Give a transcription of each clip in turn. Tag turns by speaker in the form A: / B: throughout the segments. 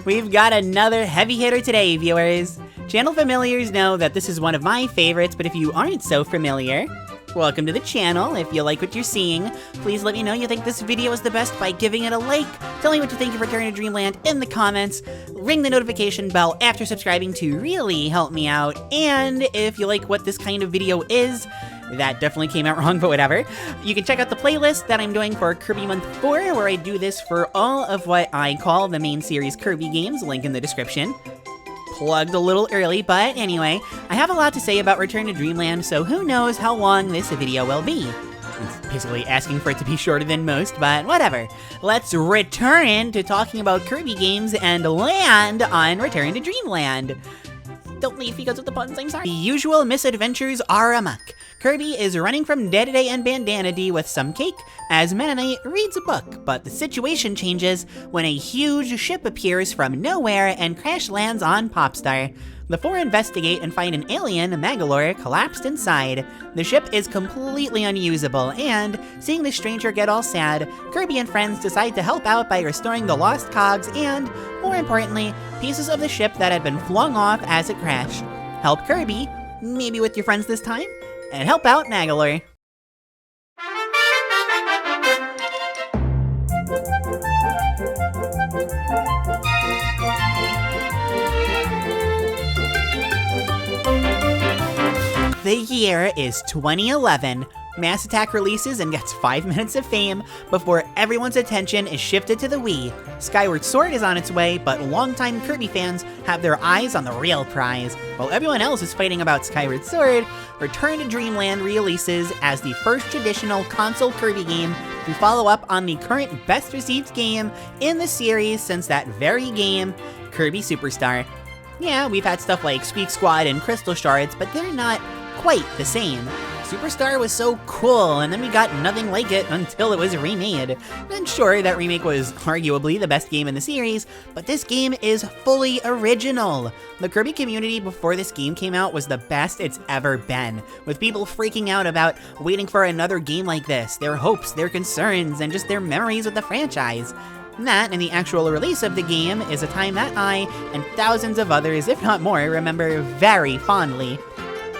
A: We've got another heavy hitter today, viewers. Channel familiars know that this is one of my favorites, but if you aren't so familiar, welcome to the channel. If you like what you're seeing, please let me know you think this video is the best by giving it a like, tell me what you think of Return to Dreamland in the comments, ring the notification bell after subscribing to really help me out, and if you like what this kind of video is, that definitely came out wrong, but whatever. You can check out the playlist that I'm doing for Kirby Month 4, where I do this for all of what I call the main series Kirby games, link in the description. Plugged a little early, but anyway, I have a lot to say about Return to Dreamland, so who knows how long this video will be. It's basically asking for it to be shorter than most, but whatever. Let's return to talking about Kirby games and land on Return to Dreamland. Don't leave because of the puns, I'm sorry. The usual misadventures are amok. Kirby is running from Day-to-Day and Bandana D with some cake as Mennonite reads a book, but the situation changes when a huge ship appears from nowhere and crash lands on Popstar. The four investigate and find an alien, Magolor, collapsed inside. The ship is completely unusable, and seeing the stranger get all sad, Kirby and friends decide to help out by restoring the lost cogs and, more importantly, pieces of the ship that had been flung off as it crashed. Help Kirby, maybe with your friends this time, and help out Magolor. The year is 2011. Mass Attack releases and gets 5 minutes of fame before everyone's attention is shifted to the Wii. Skyward Sword is on its way, but longtime Kirby fans have their eyes on the real prize. While everyone else is fighting about Skyward Sword, Return to Dreamland releases as the first traditional console Kirby game to follow up on the current best received game in the series since that very game, Kirby Superstar. Yeah, we've had stuff like Squeak Squad and Crystal Shards, but they're not quite the same. Superstar was so cool, and then we got nothing like it until it was remade. And sure, that remake was arguably the best game in the series, but this game is fully original. The Kirby community before this game came out was the best it's ever been, with people freaking out about waiting for another game like this, their hopes, their concerns, and just their memories with the franchise. That, and the actual release of the game, is a time that I, and thousands of others, if not more, remember very fondly.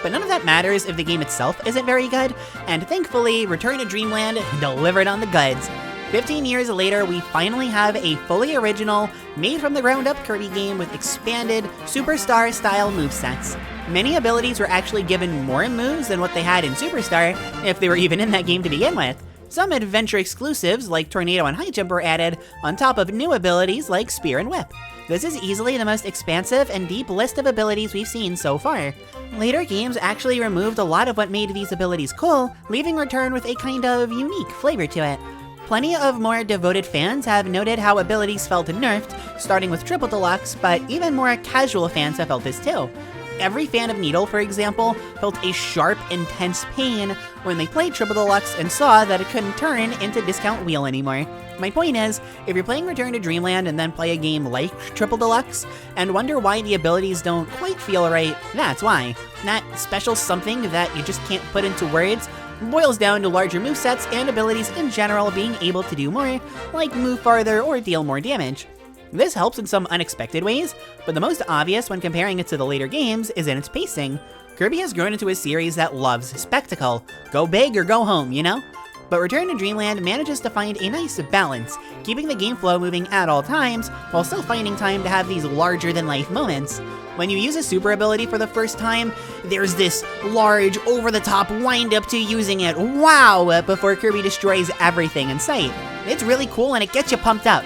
A: But none of that matters if the game itself isn't very good, and thankfully, Return to Dreamland delivered on the goods. 15 years later, we finally have a fully original, made-from-the-ground-up Kirby game with expanded, Superstar-style movesets. Many abilities were actually given more moves than what they had in Superstar, if they were even in that game to begin with. Some adventure exclusives, like Tornado and High Jump, were added, on top of new abilities like Spear and Whip. This is easily the most expansive and deep list of abilities we've seen so far. Later games actually removed a lot of what made these abilities cool, leaving Return with a kind of unique flavor to it. Plenty of more devoted fans have noted how abilities felt nerfed, starting with Triple Deluxe, but even more casual fans have felt this too. Every fan of Needle, for example, felt a sharp, intense pain when they played Triple Deluxe and saw that it couldn't turn into Discount Wheel anymore. My point is, if you're playing Return to Dreamland and then play a game like Triple Deluxe, and wonder why the abilities don't quite feel right, that's why. That special something that you just can't put into words boils down to larger movesets and abilities in general being able to do more, like move farther or deal more damage. This helps in some unexpected ways, but the most obvious when comparing it to the later games is in its pacing. Kirby has grown into a series that loves spectacle. Go big or go home, you know? But Return to Dreamland manages to find a nice balance, keeping the game flow moving at all times, while still finding time to have these larger-than-life moments. When you use a super ability for the first time, there's this large, over-the-top wind-up to using it, wow, before Kirby destroys everything in sight. It's really cool and it gets you pumped up.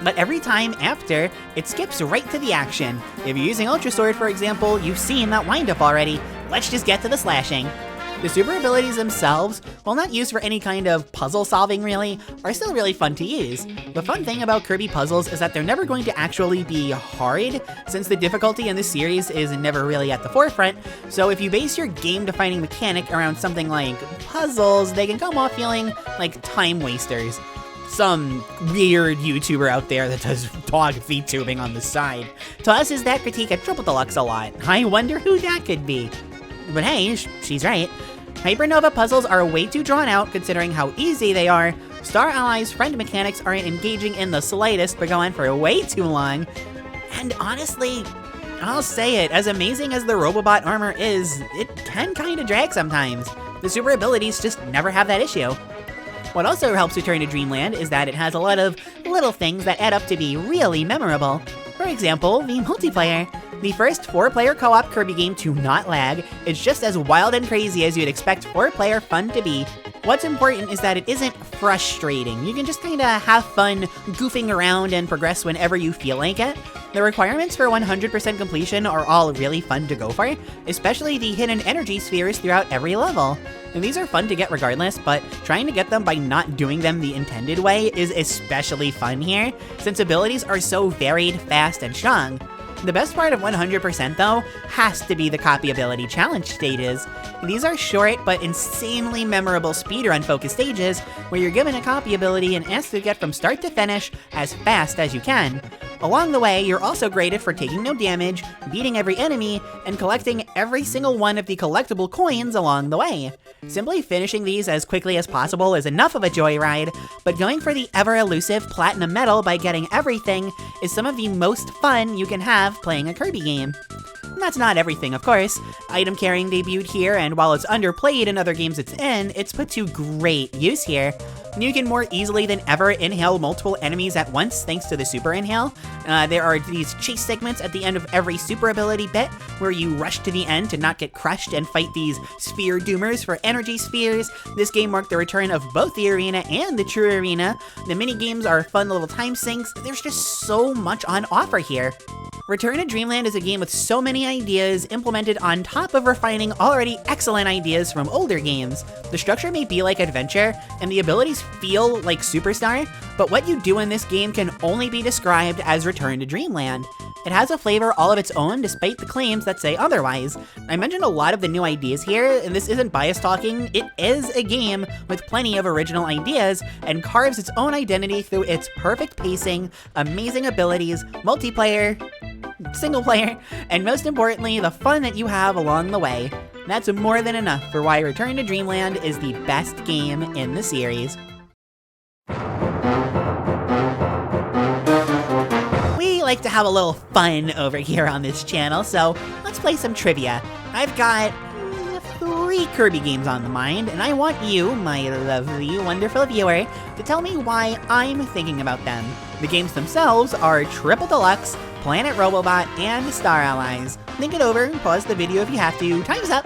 A: But every time after, it skips right to the action. If you're using Ultra Sword, for example, you've seen that wind-up already. Let's just get to the slashing. The super abilities themselves, while not used for any kind of puzzle solving really, are still really fun to use. The fun thing about Kirby puzzles is that they're never going to actually be hard, since the difficulty in this series is never really at the forefront, so if you base your game-defining mechanic around something like puzzles, they can come off feeling like time wasters. Some weird YouTuber out there that does dog feed tubing on the side tosses that critique at Triple Deluxe a lot. I wonder who that could be. But hey, she's right. Hypernova puzzles are way too drawn out considering how easy they are, Star Allies' friend mechanics aren't engaging in the slightest, but go on for way too long. And honestly, I'll say it, as amazing as the Robobot armor is, it can kinda drag sometimes. The super abilities just never have that issue. What also helps Return to Dreamland is that it has a lot of little things that add up to be really memorable. For example, the multiplayer. The first 4-player co-op Kirby game to not lag is just as wild and crazy as you'd expect 4-player fun to be. What's important is that it isn't frustrating. You can just kinda have fun goofing around and progress whenever you feel like it. The requirements for 100% completion are all really fun to go for, especially the hidden energy spheres throughout every level. And these are fun to get regardless, but trying to get them by not doing them the intended way is especially fun here, since abilities are so varied, fast, and strong. The best part of 100% though, has to be the copyability challenge stages. These are short but insanely memorable speedrun focused stages where you're given a copy ability and asked to get from start to finish as fast as you can. Along the way, you're also graded for taking no damage, beating every enemy, and collecting every single one of the collectible coins along the way. Simply finishing these as quickly as possible is enough of a joyride, but going for the ever-elusive Platinum Medal by getting everything is some of the most fun you can have playing a Kirby game. That's not everything, of course. Item carrying debuted here, and while it's underplayed in other games it's in, it's put to great use here. You can more easily than ever inhale multiple enemies at once thanks to the Super Inhale. There are these chase segments at the end of every super ability bit where you rush to the end to not get crushed and fight these sphere doomers for energy spheres. This game marked the return of both the arena and the true arena. The mini games are fun little time sinks. There's just so much on offer here. Return to Dreamland is a game with so many ideas implemented on top of refining already excellent ideas from older games. The structure may be like Adventure, and the abilities feel like Superstar, but what you do in this game can only be described as Return to Dreamland. It has a flavor all of its own despite the claims that say otherwise. I mentioned a lot of the new ideas here, and this isn't bias talking, it is a game with plenty of original ideas and carves its own identity through its perfect pacing, amazing abilities, multiplayer, single player, and most importantly, the fun that you have along the way. That's more than enough for why Return to Dreamland is the best game in the series. We like to have a little fun over here on this channel, so let's play some trivia. I've got 3 Kirby games on the mind, and I want you, my lovely, wonderful viewer, to tell me why I'm thinking about them. The games themselves are Triple Deluxe, Planet Robobot, and Star Allies. Think it over, pause the video if you have to, time's up.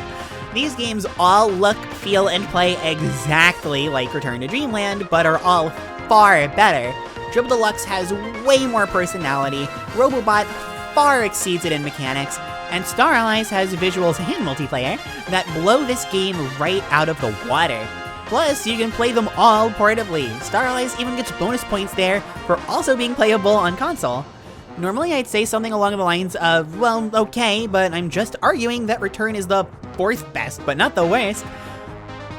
A: These games all look, feel, and play exactly like Return to Dreamland, but are all far better. Triple Deluxe has way more personality, Robobot far exceeds it in mechanics, and Star Allies has visuals and multiplayer that blow this game right out of the water. Plus, you can play them all portably. Star Allies even gets bonus points there for also being playable on console. Normally I'd say something along the lines of, well, okay, but I'm just arguing that Return is the 4th best, but not the worst.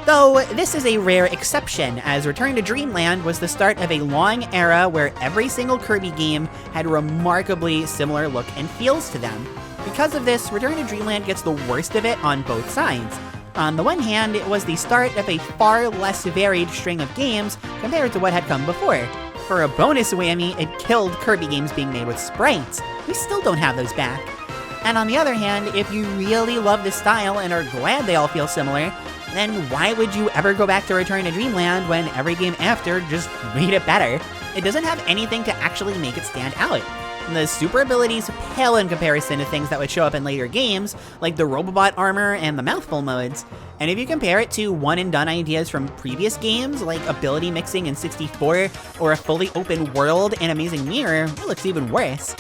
A: Though, this is a rare exception, as Return to Dreamland was the start of a long era where every single Kirby game had remarkably similar look and feels to them. Because of this, Return to Dreamland gets the worst of it on both sides. On the one hand, it was the start of a far less varied string of games compared to what had come before. For a bonus whammy, it killed Kirby games being made with sprites. We still don't have those back. And on the other hand, if you really love this style and are glad they all feel similar, then why would you ever go back to Return to Dreamland when every game after just made it better? It doesn't have anything to actually make it stand out. The super abilities pale in comparison to things that would show up in later games, like the Robobot armor and the mouthful modes. And if you compare it to one-and-done ideas from previous games, like ability mixing in 64, or a fully open world in Amazing Mirror, it looks even worse.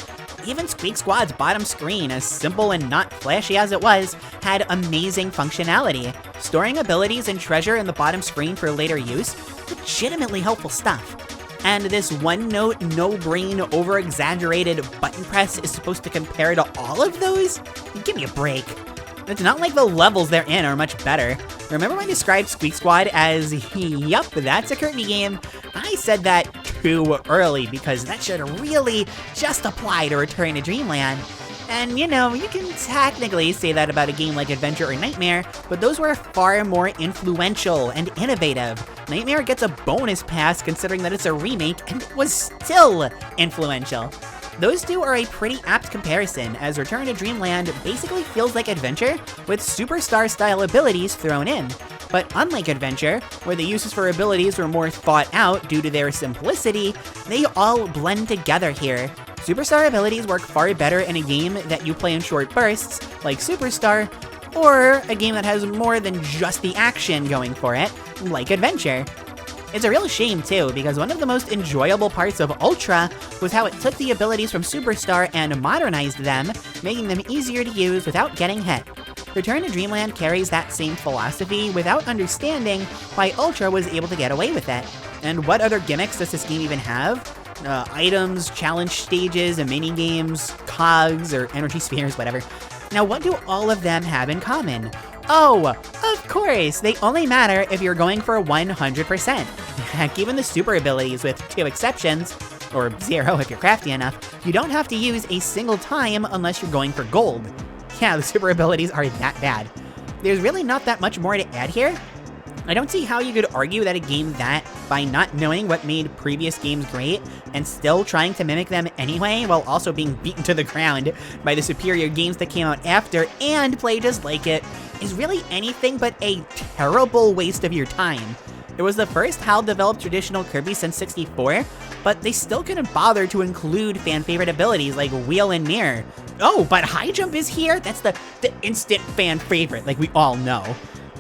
A: Even Squeak Squad's bottom screen, as simple and not flashy as it was, had amazing functionality. Storing abilities and treasure in the bottom screen for later use, legitimately helpful stuff. And this one-note, no-brain, over-exaggerated button press is supposed to compare to all of those? Give me a break. It's not like the levels they're in are much better. Remember when I described Squeak Squad as, yup, that's a Kirby game? I said that too early because that should really just apply to Return to Dreamland. And you know, you can technically say that about a game like Adventure or Nightmare, but those were far more influential and innovative. Nightmare gets a bonus pass considering that it's a remake and it was still influential. Those two are a pretty apt comparison, as Return to Dreamland basically feels like Adventure with Superstar-style abilities thrown in. But unlike Adventure, where the uses for abilities were more thought out due to their simplicity, they all blend together here. Superstar abilities work far better in a game that you play in short bursts, like Superstar, or a game that has more than just the action going for it, like Adventure. It's a real shame too, because one of the most enjoyable parts of Ultra was how it took the abilities from Superstar and modernized them, making them easier to use without getting hit. Return to Dreamland carries that same philosophy without understanding why Ultra was able to get away with it. And what other gimmicks does this game even have? Items, challenge stages, and mini-games, cogs, or energy spheres, whatever. Now, what do all of them have in common? Oh, of course, they only matter if you're going for 100%. Heck, even the super abilities, with 2 exceptions, or 0 if you're crafty enough, you don't have to use a single time unless you're going for gold. Yeah, the super abilities are that bad. There's really not that much more to add here. I don't see how you could argue that a game that, by not knowing what made previous games great, and still trying to mimic them anyway, while also being beaten to the ground by the superior games that came out after and play just like it, is really anything but a terrible waste of your time. It was the first HAL-developed traditional Kirby since 64, but they still couldn't bother to include fan-favorite abilities like Wheel and Mirror. Oh, but High Jump is here? That's the instant fan-favorite, like we all know.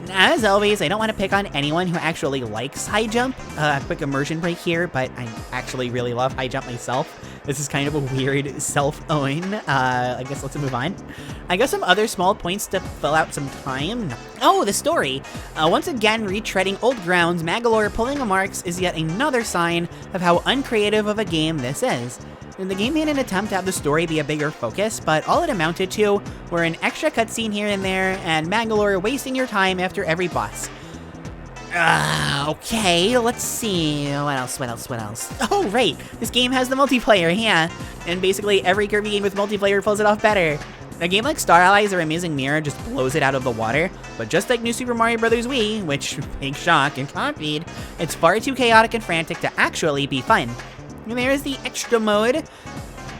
A: As always, I don't want to pick on anyone who actually likes High Jump. Quick immersion break here, but I actually really love High Jump myself. This is kind of a weird self-own. I guess let's move on. I got some other small points to fill out some time. Oh, the story. Once again, retreading old grounds, Magolor pulling a marks is yet another sign of how uncreative of a game this is. And the game made an attempt to have the story be a bigger focus, but all it amounted to were an extra cutscene here and there, and Magolor wasting your time after every boss. Okay, let's see. What else? Oh, right. This game has the multiplayer, yeah. And basically every Kirby game with multiplayer pulls it off better. A game like Star Allies or Amazing Mirror just blows it out of the water, but just like New Super Mario Bros. Wii, which, big shock and copied, it's far too chaotic and frantic to actually be fun. And there's the extra mode.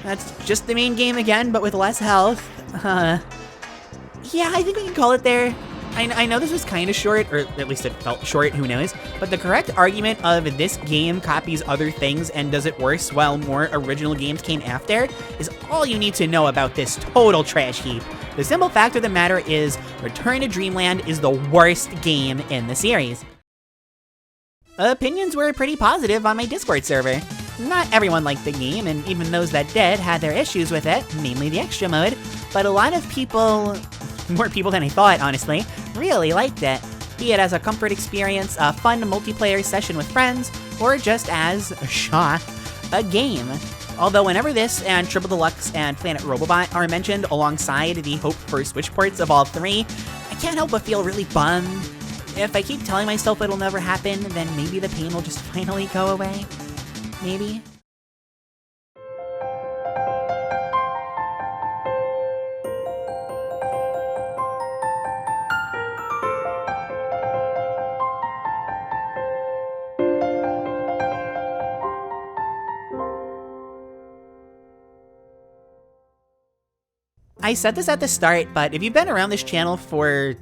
A: That's just the main game again, but with less health. Yeah, I think we can call it there. I know this was kind of short, or at least it felt short, who knows, but the correct argument of this game copies other things and does it worse while more original games came after is all you need to know about this total trash heap. The simple fact of the matter is, Return to Dreamland is the worst game in the series. Opinions were pretty positive on my Discord server. Not everyone liked the game, and even those that did had their issues with it, namely the extra mode, but a lot of people, more people than I thought, honestly, really liked it. Be it as a comfort experience, a fun multiplayer session with friends, or just as, shock, a game. Although whenever this and Triple Deluxe and Planet Robobot are mentioned alongside the hope for Switch ports of all 3, I can't help but feel really bummed. If I keep telling myself it'll never happen, then maybe the pain will just finally go away. Maybe. I said this at the start, but if you've been around this channel for,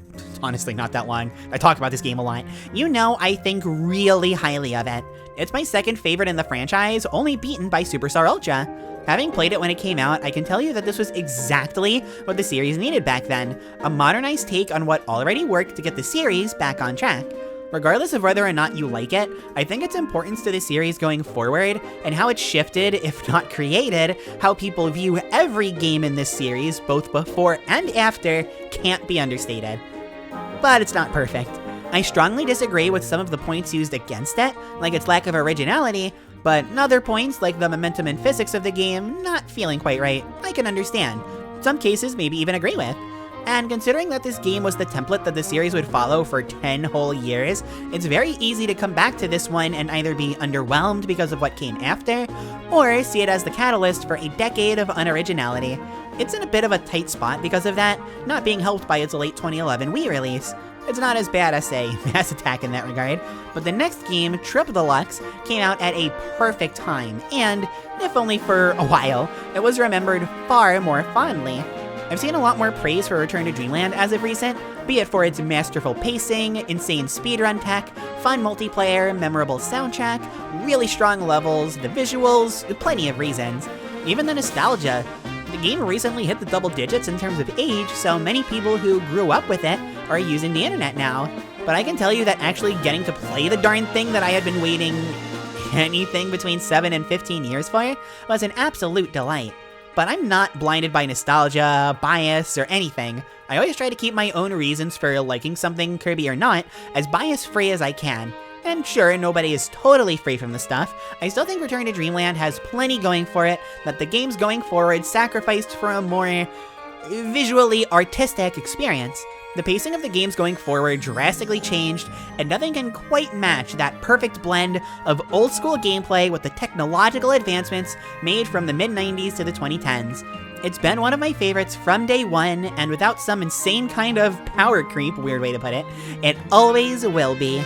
A: honestly, not that long, I talk about this game a lot, you know I think really highly of it. It's my second favorite in the franchise, only beaten by Superstar Ultra. Having played it when it came out, I can tell you that this was exactly what the series needed back then, a modernized take on what already worked to get the series back on track. Regardless of whether or not you like it, I think its importance to the series going forward, and how it shifted, if not created, how people view every game in this series, both before and after, can't be understated. But it's not perfect. I strongly disagree with some of the points used against it, like its lack of originality, but other points, like the momentum and physics of the game, not feeling quite right, I can understand. Some cases maybe even agree with. And considering that this game was the template that the series would follow for 10 whole years, it's very easy to come back to this one and either be underwhelmed because of what came after, or see it as the catalyst for a decade of unoriginality. it's in a bit of a tight spot because of that, not being helped by its late 2011 Wii release. It's not as bad as, say, Mass Attack in that regard, but the next game, Trip Deluxe, came out at a perfect time, and, if only for a while, it was remembered far more fondly. I've seen a lot more praise for Return to Dreamland as of recent, be it for its masterful pacing, insane speedrun tech, fun multiplayer, memorable soundtrack, really strong levels, the visuals, plenty of reasons. Even the nostalgia. The game recently hit the double digits in terms of age, so many people who grew up with it are using the internet now. But I can tell you that actually getting to play the darn thing that I had been waiting anything between 7 and 15 years for was an absolute delight. But I'm not blinded by nostalgia, bias, or anything. I always try to keep my own reasons for liking something, Kirby or not, as bias-free as I can. And sure, nobody is totally free from the stuff. I still think Return to Dreamland has plenty going for it that the games going forward sacrificed for a more visually artistic experience. The pacing of the games going forward drastically changed, and nothing can quite match that perfect blend of old school gameplay with the technological advancements made from the mid-90s to the 2010s. It's been one of my favorites from day one, and without some insane kind of power creep, weird way to put it, it always will be.